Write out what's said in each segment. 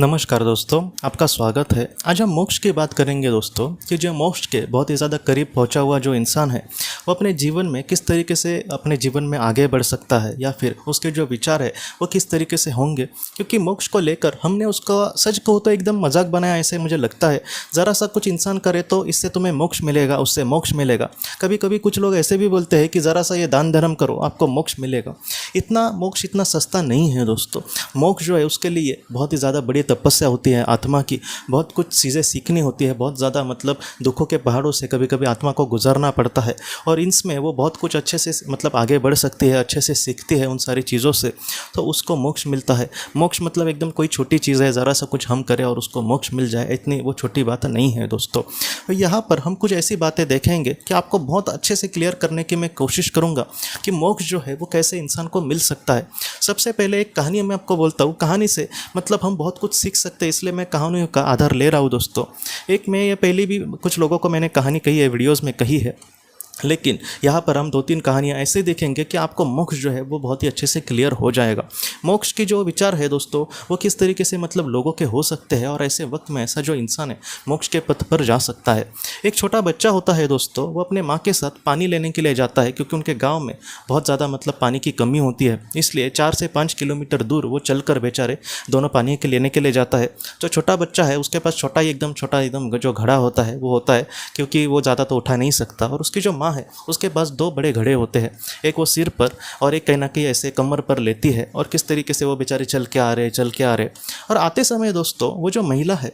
नमस्कार दोस्तों, आपका स्वागत है। आज हम मोक्ष की बात करेंगे दोस्तों कि जो मोक्ष के बहुत ही ज़्यादा करीब पहुंचा हुआ जो इंसान है वो अपने जीवन में किस तरीके से अपने जीवन में आगे बढ़ सकता है या फिर उसके जो विचार है वो किस तरीके से होंगे। क्योंकि मोक्ष को लेकर हमने उसका सच कहो तो एकदम मजाक बनाया ऐसे मुझे लगता है। ज़रा सा कुछ इंसान करे तो इससे तुम्हें मोक्ष मिलेगा, उससे मोक्ष मिलेगा। कभी कभी कुछ लोग ऐसे भी बोलते हैं कि ज़रा सा ये दान धर्म करो आपको मोक्ष मिलेगा। इतना मोक्ष इतना सस्ता नहीं है दोस्तों। मोक्ष जो है उसके लिए बहुत ही ज़्यादा बड़ी तपस्या होती है आत्मा की, बहुत कुछ चीज़ें सीखनी होती है, बहुत ज़्यादा मतलब दुखों के पहाड़ों से कभी कभी आत्मा को गुजरना पड़ता है और इसमें वो बहुत कुछ अच्छे से मतलब आगे बढ़ सकती है, अच्छे से सीखती है उन सारी चीज़ों से, तो उसको मोक्ष मिलता है। मोक्ष मतलब एकदम कोई छोटी चीज़ है, ज़रा सा कुछ हम करें और उसको मोक्ष मिल जाए, इतनी वो छोटी बात नहीं है दोस्तों। तो यहाँ पर हम कुछ ऐसी बातें देखेंगे कि आपको बहुत अच्छे से क्लियर करने की मैं कोशिश करूँगा कि मोक्ष जो है वो कैसे इंसान को मिल सकता है। सबसे पहले एक कहानी मैं आपको बोलता हूँ, कहानी से मतलब हम बहुत कुछ सीख सकते हैं, इसलिए मैं कहानियों का आधार ले रहा हूँ दोस्तों। एक मैं ये पहले भी कुछ लोगों को मैंने कहानी कही है, वीडियोस में कही है, लेकिन यहाँ पर हम 2-3 कहानियाँ ऐसे देखेंगे कि आपको मोक्ष जो है वो बहुत ही अच्छे से क्लियर हो जाएगा। मोक्ष की जो विचार है दोस्तों वो किस तरीके से मतलब लोगों के हो सकते हैं और ऐसे वक्त में ऐसा जो इंसान है मोक्ष के पथ पर जा सकता है। एक छोटा बच्चा होता है दोस्तों, वो अपने माँ के साथ पानी लेने के लिए जाता है क्योंकि उनके गाँव में बहुत ज़्यादा मतलब पानी की कमी होती है, इसलिए 4 से 5 किलोमीटर दूर वो चलकर बेचारे दोनों पानी के लेने के लिए जाता है। जो छोटा बच्चा है उसके पास छोटा एकदम जो घड़ा होता है वो होता है, क्योंकि वो ज़्यादा तो उठा नहीं सकता, और उसकी जो माँ है उसके पास 2 बड़े घड़े होते हैं, एक वो सिर पर और एक कहीं ना कहीं ऐसे कमर पर लेती है। और किस तरीके से वो बेचारे चल के आ रहे और आते समय दोस्तों वो जो महिला है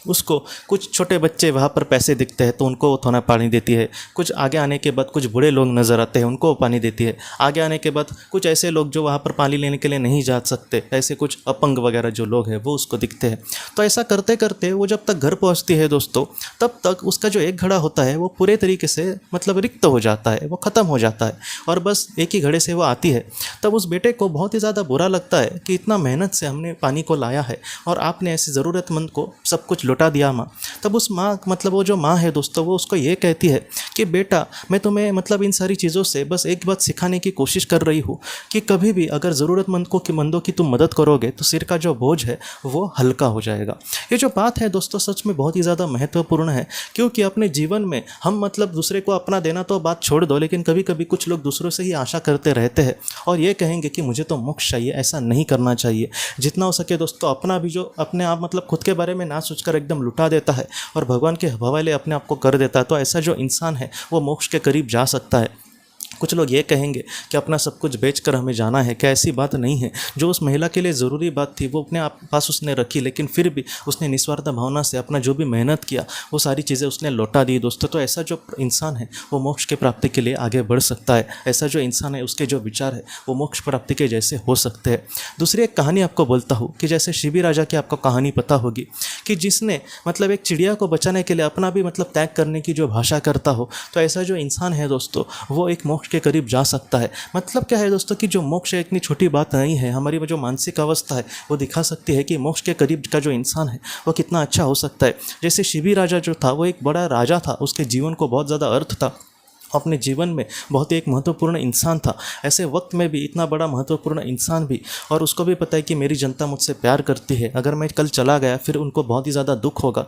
उसको कुछ छोटे बच्चे वहाँ पर पैसे दिखते हैं तो उनको वो थोड़ा पानी देती है। कुछ आगे आने के बाद कुछ बूढ़े लोग नज़र आते हैं, उनको पानी देती है। आगे आने के बाद कुछ ऐसे लोग जो वहाँ पर पानी लेने के लिए नहीं जा सकते, ऐसे कुछ अपंग वगैरह जो लोग हैं वो उसको दिखते हैं। तो ऐसा करते करते वो जब तक घर पहुँचती है दोस्तों, तब तक उसका जो एक घड़ा होता है वो पूरे तरीके से मतलब रिक्त हो जाता है, वो ख़त्म हो जाता है और बस एक ही घड़े से वो आती है। तब उस बेटे को बहुत ही ज़्यादा बुरा लगता है कि इतना मेहनत से हमने पानी को लाया है और आपने ऐसे ज़रूरतमंद को सब कुछ लौटा दिया माँ। तब उस माँ मतलब वो जो माँ है दोस्तों वो उसको ये कहती है कि बेटा मैं तुम्हें मतलब इन सारी चीज़ों से बस एक बात सिखाने की कोशिश कर रही हूँ कि कभी भी अगर ज़रूरतमंदों की तुम मदद करोगे तो सिर का जो बोझ है वो हल्का हो जाएगा। ये जो बात है दोस्तों सच में बहुत ही ज़्यादा महत्वपूर्ण है, क्योंकि अपने जीवन में हम मतलब दूसरे को अपना देना तो बात छोड़ दो, लेकिन कभी कभी कुछ लोग दूसरों से ही आशा करते रहते हैं और ये कहेंगे कि मुझे तो मोक्ष चाहिए। ऐसा नहीं करना चाहिए। जितना हो सके दोस्तों अपना भी जो अपने आप मतलब खुद के बारे में ना सोचकर एकदम लुटा देता है और भगवान के हवाले अपने आप को कर देता है, तो ऐसा जो इंसान है वो मोक्ष के करीब जा सकता है। कुछ लोग ये कहेंगे कि अपना सब कुछ बेचकर हमें जाना है, क्या ऐसी बात नहीं है। जो उस महिला के लिए ज़रूरी बात थी वो अपने आप पास उसने रखी, लेकिन फिर भी उसने निस्वार्थ भावना से अपना जो भी मेहनत किया वो सारी चीज़ें उसने लौटा दी दोस्तों। तो ऐसा जो इंसान है वो मोक्ष के प्राप्ति के लिए आगे बढ़ सकता है। ऐसा जो इंसान है उसके जो विचार है वो मोक्ष प्राप्ति के जैसे हो सकते हैं। दूसरी एक कहानी आपको बोलता हूँ कि जैसे शिबी राजा की आपको कहानी पता होगी कि जिसने मतलब एक चिड़िया को बचाने के लिए अपना भी मतलब त्याग करने की जो भाषा करता हो, तो ऐसा जो इंसान है दोस्तों वो एक मोक्ष के करीब जा सकता है। मतलब क्या है दोस्तों कि जो मोक्ष है इतनी छोटी बात नहीं है। हमारी जो मानसिक अवस्था है वो दिखा सकती है कि मोक्ष के करीब का जो इंसान है वो कितना अच्छा हो सकता है। जैसे शिबी राजा जो था वो एक बड़ा राजा था, उसके जीवन को बहुत ज़्यादा अर्थ था, अपने जीवन में बहुत ही एक महत्वपूर्ण इंसान था। ऐसे वक्त में भी इतना बड़ा महत्वपूर्ण इंसान भी, और उसको भी पता है कि मेरी जनता मुझसे प्यार करती है, अगर मैं कल चला गया फिर उनको बहुत ही ज़्यादा दुख होगा।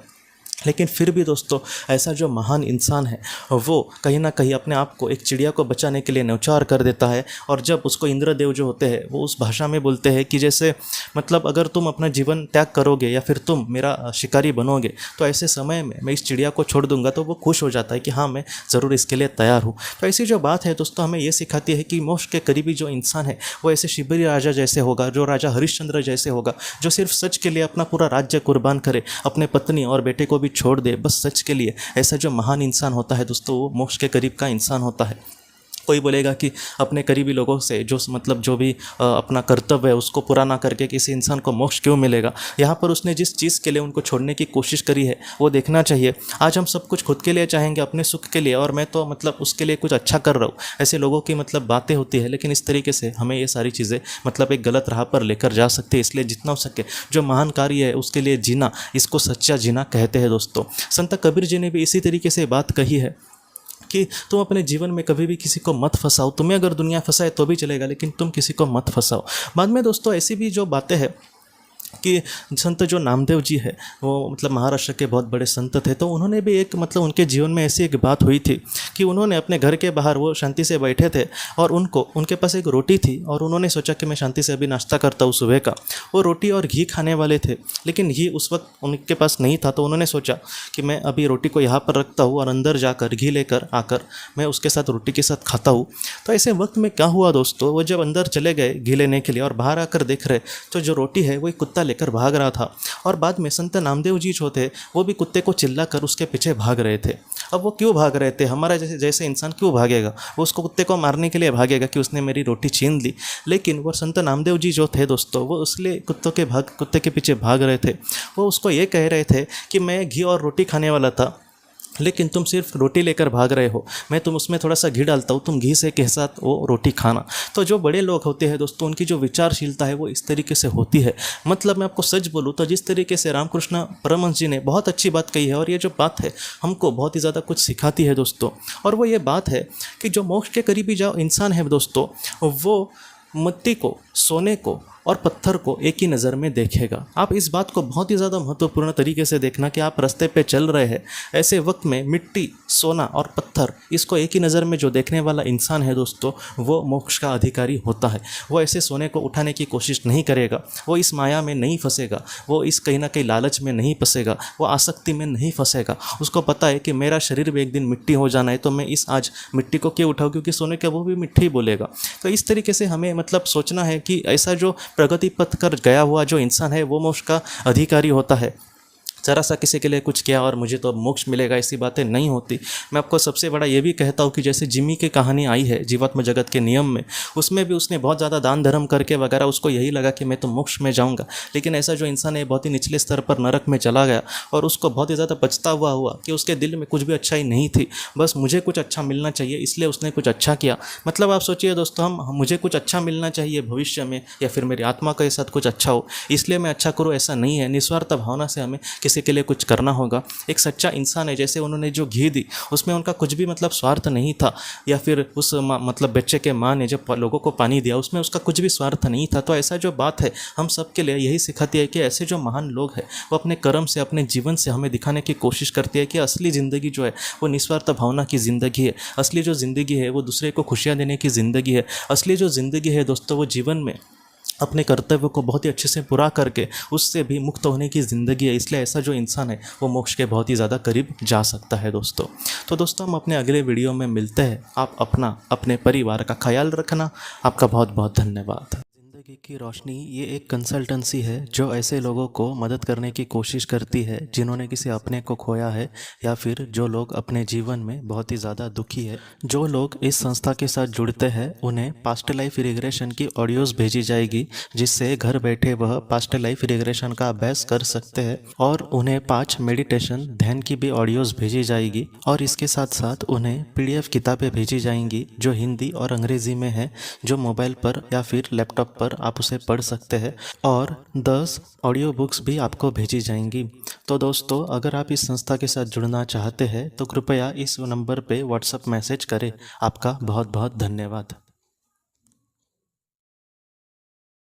लेकिन फिर भी दोस्तों ऐसा जो महान इंसान है वो कहीं ना कहीं अपने आप को एक चिड़िया को बचाने के लिए न्यौछावर कर देता है। और जब उसको इंद्रदेव जो होते हैं वो उस भाषा में बोलते हैं कि जैसे मतलब अगर तुम अपना जीवन त्याग करोगे या फिर तुम मेरा शिकारी बनोगे तो ऐसे समय में मैं इस चिड़िया को छोड़ दूंगा, तो वो खुश हो जाता है कि हाँ मैं ज़रूर इसके लिए तैयार हूँ। तो ऐसी जो बात है दोस्तों हमें ये सिखाती है कि मोक्ष के करीबी जो इंसान है वो ऐसे शिबी राजा जैसे होगा, जो राजा हरिश्चंद्र जैसे होगा, जो सिर्फ सच के लिए अपना पूरा राज्य कुर्बान करे, अपने पत्नी और बेटे को भी छोड़ दे बस सच के लिए। ऐसा जो महान इंसान होता है दोस्तों वो मोक्ष के करीब का इंसान होता है। कोई बोलेगा कि अपने करीबी लोगों से जो मतलब जो भी अपना कर्तव्य है उसको पूरा ना करके किसी इंसान को मोक्ष क्यों मिलेगा। यहाँ पर उसने जिस चीज़ के लिए उनको छोड़ने की कोशिश करी है वो देखना चाहिए। आज हम सब कुछ खुद के लिए चाहेंगे, अपने सुख के लिए, और मैं तो मतलब उसके लिए कुछ अच्छा कर रहा हूँ, ऐसे लोगों की मतलब बातें होती है। लेकिन इस तरीके से हमें ये सारी चीज़ें मतलब एक गलत राह पर लेकर जा सकती है। इसलिए जितना हो सके जो महान कार्य है उसके लिए जीना, इसको सच्चा जीना कहते हैं दोस्तों। संत कबीर जी ने भी इसी तरीके से बात कही है कि तुम अपने जीवन में कभी भी किसी को मत फंसाओ। तुम्हें अगर दुनिया फंसाए तो भी चलेगा, लेकिन तुम किसी को मत फंसाओ। बाद में दोस्तों ऐसी भी जो बातें हैं कि संत जो नामदेव जी है वो मतलब महाराष्ट्र के बहुत बड़े संत थे। तो उन्होंने भी एक मतलब उनके जीवन में ऐसी एक बात हुई थी कि उन्होंने अपने घर के बाहर वो शांति से बैठे थे और उनके पास एक रोटी थी और उन्होंने सोचा कि मैं शांति से अभी नाश्ता करता हूँ सुबह का। वो रोटी और घी खाने वाले थे, लेकिन घी उस वक्त उनके पास नहीं था। तो उन्होंने सोचा कि मैं अभी रोटी को यहाँ पर रखता हूँ और अंदर जाकर घी लेकर आकर मैं उसके साथ रोटी के साथ खाता हूँ। तो ऐसे वक्त में क्या हुआ दोस्तों, वो जब अंदर चले गए घी लेने के लिए और बाहर आकर देख रहे तो जो रोटी है वो एक कुत्ता लेकर भाग रहा था। और बाद में संत नामदेव जी जो थे वो भी कुत्ते को चिल्ला कर उसके पीछे भाग रहे थे। अब वो क्यों भाग रहे थे, हमारा जैसे जैसे इंसान क्यों भागेगा, वो उसको कुत्ते को मारने के लिए भागेगा कि उसने मेरी रोटी छीन ली। लेकिन वो संत नामदेव जी जो थे दोस्तों, वो इसलिए कुत्ते के पीछे भाग रहे थे। वो उसको ये कह रहे थे कि मैं घी और रोटी खाने वाला था, लेकिन तुम सिर्फ रोटी लेकर भाग रहे हो। मैं तुम उसमें थोड़ा सा घी डालता हूँ, तुम घी से के साथ वो रोटी खाना। तो जो बड़े लोग होते हैं दोस्तों, उनकी जो विचारशीलता है वो इस तरीके से होती है। मतलब मैं आपको सच बोलूँ तो जिस तरीके से रामकृष्ण परमहंस जी ने बहुत अच्छी बात कही है, और ये जो बात है हमको बहुत ही ज़्यादा कुछ सिखाती है दोस्तों। और वो ये बात है कि जो मोक्ष के करीबी जो इंसान है दोस्तों, वो मिट्टी को, सोने को और पत्थर को एक ही नज़र में देखेगा। आप इस बात को बहुत ही ज़्यादा महत्वपूर्ण तरीके से देखना कि आप रास्ते पे चल रहे हैं, ऐसे वक्त में मिट्टी, सोना और पत्थर, इसको एक ही नज़र में जो देखने वाला इंसान है दोस्तों, वो मोक्ष का अधिकारी होता है। वो ऐसे सोने को उठाने की कोशिश नहीं करेगा, वो इस माया में नहीं फंसेगा, वो इस कहीं ना कहीं लालच में नहीं फंसेगा, वो आसक्ति में नहीं फंसेगा। उसको पता है कि मेरा शरीर भी एक दिन मिट्टी हो जाना है, तो मैं इस आज मिट्टी को क्यों उठाऊँ, क्योंकि सोने का वो भी मिट्टी ही बोलेगा। तो इस तरीके से हमें मतलब सोचना है कि ऐसा जो प्रगति पथ कर गया हुआ जो इंसान है वो मोक्ष का अधिकारी होता है। ज़रा सा किसी के लिए कुछ किया और मुझे तो मोक्ष मिलेगा, ऐसी बातें नहीं होती। मैं आपको सबसे बड़ा ये भी कहता हूँ कि जैसे जिमी की कहानी आई है जीवात्म जगत के नियम में, उसमें भी उसने बहुत ज़्यादा दान धर्म करके वगैरह उसको यही लगा कि मैं तो मोक्ष में जाऊँगा। लेकिन ऐसा जो इंसान है बहुत ही निचले स्तर पर नरक में चला गया और उसको बहुत ही ज़्यादा पछतावा हुआ कि उसके दिल में कुछ भी अच्छाई नहीं थी, बस मुझे कुछ अच्छा मिलना चाहिए, इसलिए उसने कुछ अच्छा किया। मतलब आप सोचिए दोस्तों, हम मुझे कुछ अच्छा मिलना चाहिए भविष्य में, या फिर मेरी आत्मा के साथ कुछ अच्छा हो इसलिए मैं अच्छा करूँ, ऐसा नहीं है। निस्वार्थ भावना से हमें किसी के लिए कुछ करना होगा। एक सच्चा इंसान है, जैसे उन्होंने जो घी दी उसमें उनका कुछ भी मतलब स्वार्थ नहीं था, या फिर उस मतलब बच्चे के माँ ने जब लोगों को पानी दिया उसमें उसका कुछ भी स्वार्थ नहीं था। तो ऐसा जो बात है हम सब के लिए यही सिखाती है कि ऐसे जो महान लोग हैं वो अपने कर्म से, अपने जीवन से हमें दिखाने की कोशिश करती है कि असली ज़िंदगी जो है वो निस्वार्थ भावना की ज़िंदगी है। असली जो ज़िंदगी है वो दूसरे को खुशियाँ देने की ज़िंदगी है। असली जो ज़िंदगी है दोस्तों, वो जीवन में अपने कर्तव्य को बहुत ही अच्छे से पूरा करके उससे भी मुक्त होने की ज़िंदगी है। इसलिए ऐसा जो इंसान है वो मोक्ष के बहुत ही ज़्यादा करीब जा सकता है दोस्तों। तो दोस्तों हम अपने अगले वीडियो में मिलते हैं। आप अपने परिवार का ख्याल रखना। आपका बहुत बहुत धन्यवाद। ज़िंदगी की रोशनी ये एक कंसल्टेंसी है जो ऐसे लोगों को मदद करने की कोशिश करती है जिन्होंने किसी अपने को खोया है, या फिर जो लोग अपने जीवन में बहुत ही ज़्यादा दुखी है। जो लोग इस संस्था के साथ जुड़ते हैं उन्हें पास्ट लाइफ रिग्रेशन की ऑडियोज़ भेजी जाएगी, जिससे घर बैठे वह पास्ट लाइफ रिग्रेशन का अभ्यास कर सकते हैं। और उन्हें 5 मेडिटेशन ध्यान की भी ऑडियोज़ भेजी जाएगी, और इसके साथ साथ उन्हें PDF किताबें भेजी जाएंगी जो हिंदी और अंग्रेज़ी में है, जो मोबाइल पर या फिर लैपटॉप पर आप उसे पढ़ सकते हैं। और 10 ऑडियो बुक्स भी आपको भेजी जाएंगी। तो दोस्तों अगर आप इस संस्था के साथ जुड़ना चाहते हैं तो कृपया इस नंबर पे व्हाट्सएप मैसेज करें। आपका बहुत बहुत धन्यवाद।